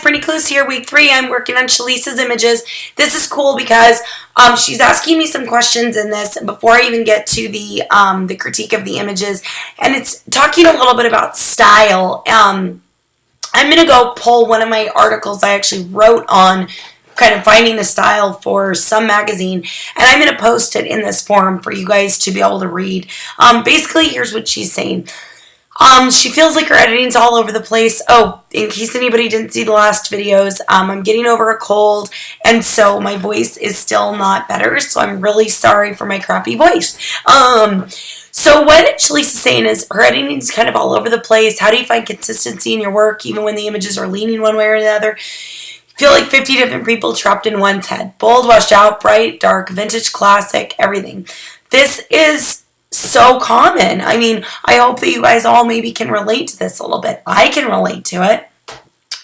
Brittany Clues here, week 3. I'm working on Shalise's images. This is cool because she's asking me some questions in this before I even get to the critique of the images. And it's talking a little bit about style. I'm going to go pull one of my articles I actually wrote on kind of finding a style for some magazine, and I'm going to post it in this forum for you guys to be able to read. Basically, here's what she's saying. She feels like her editing's all over the place. Oh, in case anybody didn't see the last videos, I'm getting over a cold, and so my voice is still not better, so I'm really sorry for my crappy voice. So what Shalise is saying is her editing is kind of all over the place. How do you find consistency in your work, even when the images are leaning one way or the other? Feel like 50 different people trapped in one's head. Bold, washed out, bright, dark, vintage, classic, everything. This is so common. I mean, I hope that you guys all maybe can relate to this a little bit. I can relate to it.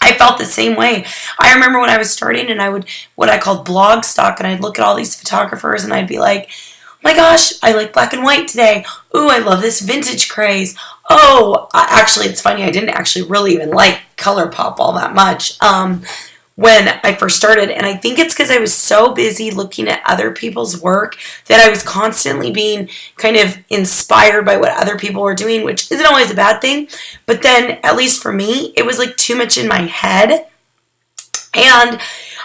I felt the same way. I remember when I was starting and I would, what I called blog stock, and I'd look at all these photographers and I'd be like, oh my gosh, I like black and white today. Ooh, I love this vintage craze. Oh, actually, it's funny. I didn't actually really even like ColourPop all that much. When I first started, and I think it's because I was so busy looking at other people's work that I was constantly being kind of inspired by what other people were doing, which isn't always a bad thing, but then, at least for me, it was like too much in my head, and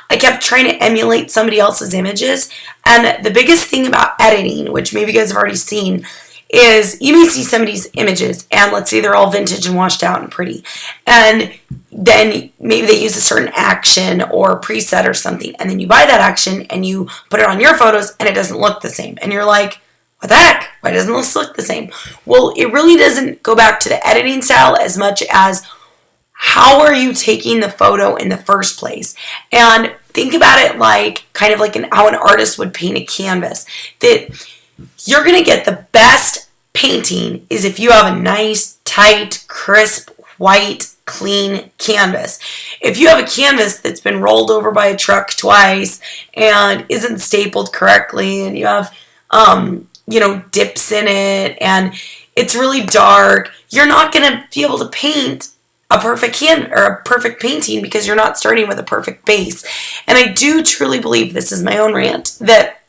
I kept trying to emulate somebody else's images. And the biggest thing about editing, which maybe you guys have already seen, is you may see somebody's images, and let's say they're all vintage and washed out and pretty, and then maybe they use a certain action or preset or something, and then you buy that action and you put it on your photos and it doesn't look the same, and you're like, what the heck? Why doesn't this look the same? Well, it really doesn't go back to the editing style as much as how are you taking the photo in the first place. And think about it like kind of like how an artist would paint a canvas, that you're going to get the best painting is if you have a nice, tight, crisp, white, clean canvas. If you have a canvas that's been rolled over by a truck twice and isn't stapled correctly, and you have, dips in it, and it's really dark, you're not going to be able to paint a perfect a perfect painting because you're not starting with a perfect base. And I do truly believe, this is my own rant, that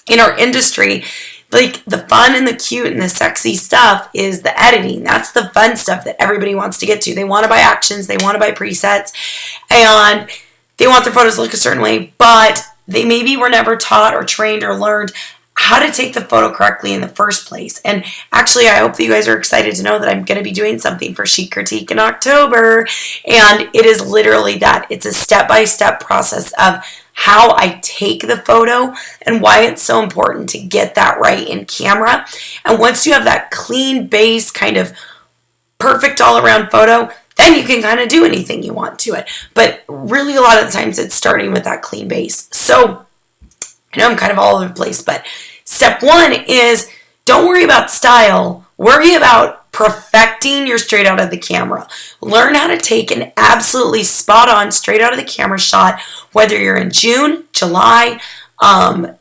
in our industry, like the fun and the cute and the sexy stuff is the editing. That's the fun stuff that everybody wants to get to. They want to buy actions, they want to buy presets, and they want their photos to look a certain way, but they maybe were never taught or trained or learned how to take the photo correctly in the first place. And actually, I hope that you guys are excited to know that I'm going to be doing something for Chic Critique in October, and it is literally that. It's a step-by-step process of how I take the photo and why it's so important to get that right in camera. And once you have that clean base, kind of perfect all-around photo, then you can kind of do anything you want to it. But really, a lot of the times it's starting with that clean base. So I know I'm kind of all over the place, but step 1 is don't worry about style. Worry about perfecting your straight out of the camera. Learn how to take an absolutely spot on straight out of the camera shot, whether you're in June, July,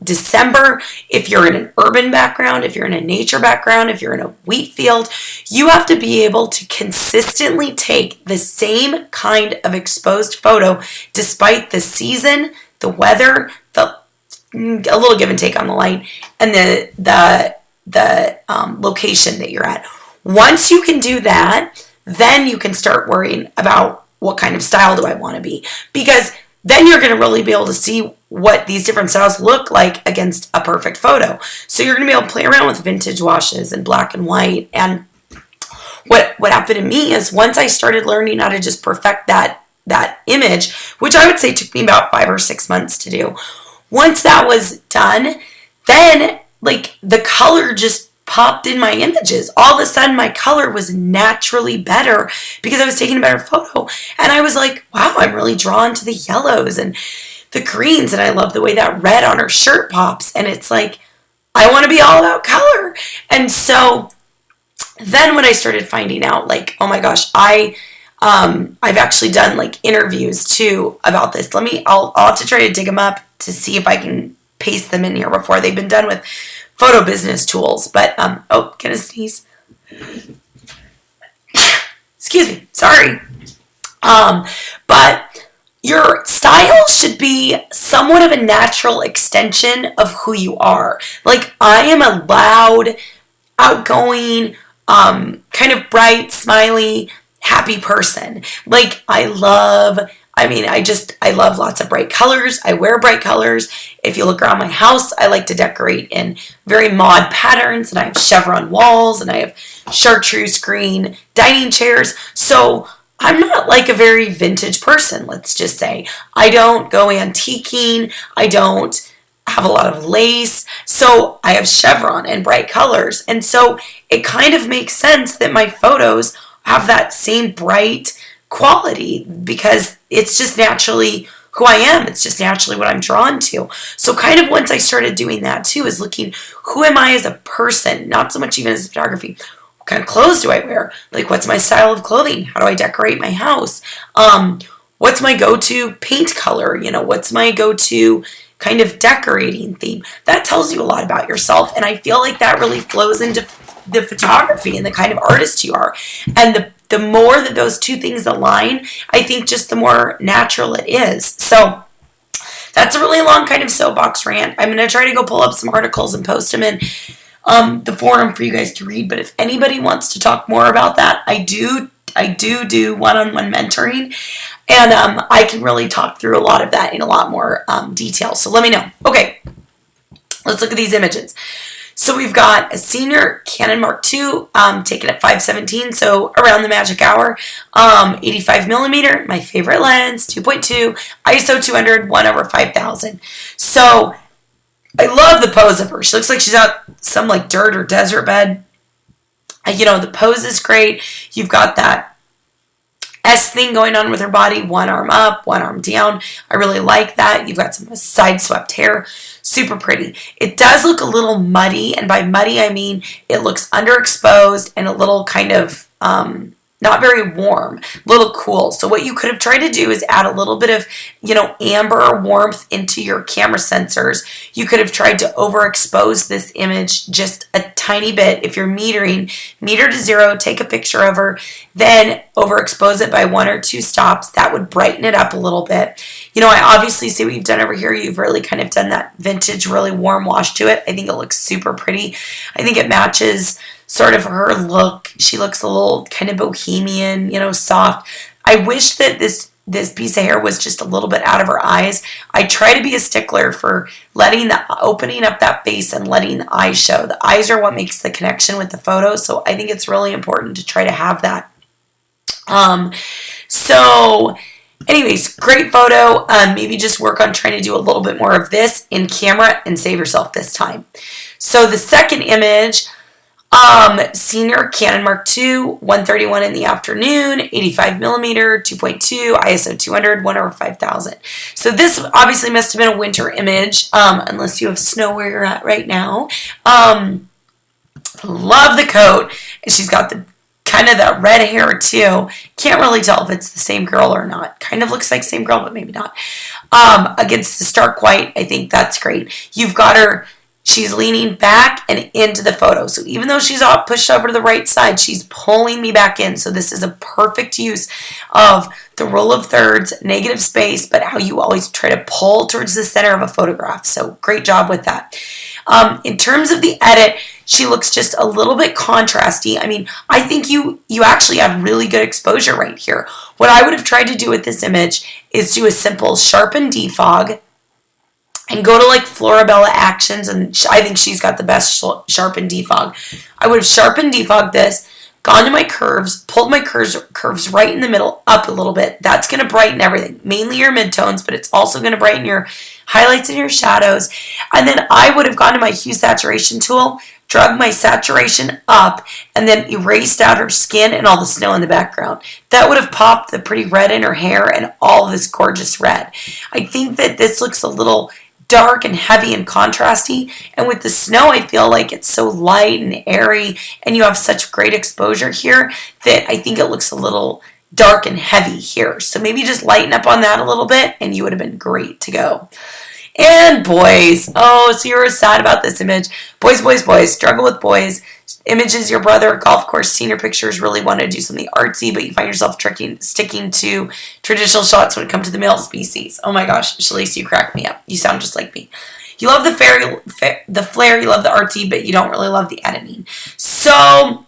December, if you're in an urban background, if you're in a nature background, if you're in a wheat field, you have to be able to consistently take the same kind of exposed photo despite the season, the weather, a little give and take on the light, and the location that you're at. Once you can do that, then you can start worrying about what kind of style do I want to be, because then you're going to really be able to see what these different styles look like against a perfect photo. So you're going to be able to play around with vintage washes and black and white. And what happened to me is once I started learning how to just perfect that image, which I would say took me about 5 or 6 months to do. Once that was done, then like the color just popped in my images. All of a sudden my color was naturally better because I was taking a better photo. And I was like, wow, I'm really drawn to the yellows and the greens, and I love the way that red on her shirt pops. And it's like, I want to be all about color. And so then when I started finding out, like, oh my gosh, I've actually done like interviews too about this. I'll have to try to dig them up to see if I can paste them in here before. They've been done with photo business tools, but oh, can I sneeze? Excuse me, sorry. But style should be somewhat of a natural extension of who you are. Like, I am a loud, outgoing, kind of bright, smiley, happy person. Like, I love lots of bright colors. I wear bright colors. If you look around my house, I like to decorate in very mod patterns, and I have chevron walls, and I have chartreuse green dining chairs. So I'm not like a very vintage person, let's just say. I don't go antiquing. I don't have a lot of lace. So I have chevron and bright colors. And so it kind of makes sense that my photos have that same bright quality, because it's just naturally who I am. It's just naturally what I'm drawn to. So kind of once I started doing that too, is looking, who am I as a person? Not so much even as photography. What kind of clothes do I wear? Like, what's my style of clothing? How do I decorate my house? What's my go-to paint color? You know, what's my go-to kind of decorating theme? That tells you a lot about yourself. And I feel like that really flows into the photography and the kind of artist you are. And the more that those two things align, I think just the more natural it is. So that's a really long kind of soapbox rant. I'm going to try to go pull up some articles and post them in the forum for you guys to read. But if anybody wants to talk more about that, I do one-on-one mentoring. And I can really talk through a lot of that in a lot more detail. So let me know. Okay, let's look at these images. So we've got a senior Canon Mark II taken at 5:17, so around the magic hour. 85 millimeter, my favorite lens, 2.2, ISO 200, 1/5000. So I love the pose of her. She looks like she's out some like dirt or desert bed. You know, the pose is great. You've got that S thing going on with her body, one arm up, one arm down. I really like that. You've got some side swept hair. Super pretty. It does look a little muddy, and by muddy I mean it looks underexposed and a little kind of not very warm, a little cool. So what you could have tried to do is add a little bit of, you know, amber warmth into your camera sensors. You could have tried to overexpose this image just a tiny bit. If you're metering, meter to 0, take a picture of her, then overexpose it by 1 or 2 stops. That would brighten it up a little bit. You know, I obviously see what you've done over here. You've really kind of done that vintage, really warm wash to it. I think it looks super pretty. I think it matches sort of her look. She looks a little kind of bohemian, you know, soft. I wish that this piece of hair was just a little bit out of her eyes. I try to be a stickler for opening up that face and letting the eyes show. The eyes are what makes the connection with the photo, so I think it's really important to try to have that. So anyways, great photo. Maybe just work on trying to do a little bit more of this in camera and save yourself this time. So the second image, senior Canon Mark II, 1:31 in the afternoon, 85 millimeter, 2.2, ISO 200, 1/5000. So this obviously must have been a winter image, unless you have snow where you're at right now. Love the coat. And she's got the kind of that red hair too. Can't really tell if it's the same girl or not. Kind of looks like same girl, but maybe not. Against the stark white, I think that's great. You've got her. She's leaning back and into the photo. So even though she's all pushed over to the right side, she's pulling me back in. So this is a perfect use of the rule of thirds, negative space, but how you always try to pull towards the center of a photograph. So great job with that. In terms of the edit, she looks just a little bit contrasty. I mean, I think you actually have really good exposure right here. What I would have tried to do with this image is do a simple sharpen defog, and go to like Florabella Actions, and I think she's got the best sharpen defog. I would have sharpened defog this, gone to my curves, pulled my curves right in the middle up a little bit. That's going to brighten everything, mainly your midtones, but it's also going to brighten your highlights and your shadows. And then I would have gone to my hue saturation tool, drug my saturation up, and then erased out her skin and all the snow in the background. That would have popped the pretty red in her hair and all of this gorgeous red. I think that this looks a little dark and heavy and contrasty, and with the snow I feel like it's so light and airy, and you have such great exposure here that I think it looks a little dark and heavy here. So maybe just lighten up on that a little bit and you would have been great to go. And boys. Oh, so you're sad about this image. Boys, boys, boys. Struggle with boys. Images your brother, golf course, senior pictures, really want to do something artsy, but you find yourself sticking to traditional shots when it comes to the male species. Oh my gosh, Shalise, you crack me up. You sound just like me. You love the flair, you love the artsy, but you don't really love the editing. So,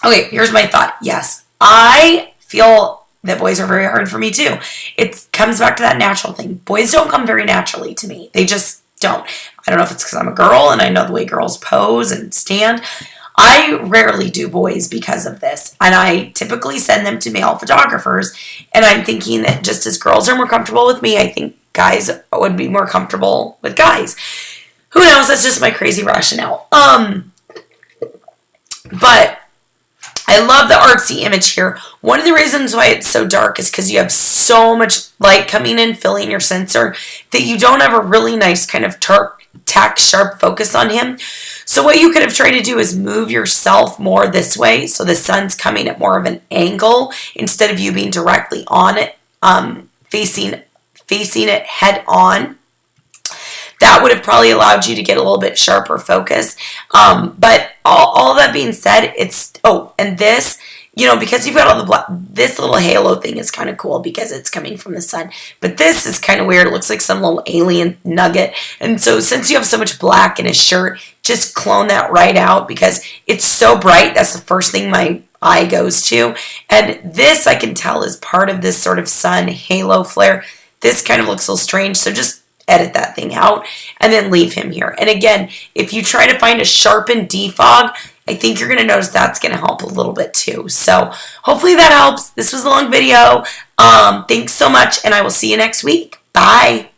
okay, here's my thought. Yes, I feel that boys are very hard for me too. It comes back to that natural thing. Boys don't come very naturally to me. They just don't. I don't know if it's because I'm a girl and I know the way girls pose and stand. I rarely do boys because of this, and I typically send them to male photographers, and I'm thinking that just as girls are more comfortable with me, I think guys would be more comfortable with guys. Who knows? That's just my crazy rationale. But I love the artsy image here. One of the reasons why it's so dark is because you have so much light coming in, filling your sensor, that you don't have a really nice kind of tack sharp focus on him. So what you could have tried to do is move yourself more this way, so the sun's coming at more of an angle instead of you being directly on it, facing it head on. That would have probably allowed you to get a little bit sharper focus. But all that being said, and this, because you've got all the black, this little halo thing is kind of cool because it's coming from the sun. But this is kind of weird. It looks like some little alien nugget. And so since you have so much black in his shirt, just clone that right out because it's so bright. That's the first thing my eye goes to. And this I can tell is part of this sort of sun halo flare. This kind of looks a little strange. So just edit that thing out and then leave him here. And again, if you try to find a sharpened defog, I think you're going to notice that's going to help a little bit too. So hopefully that helps. This was a long video. Thanks so much, and I will see you next week. Bye.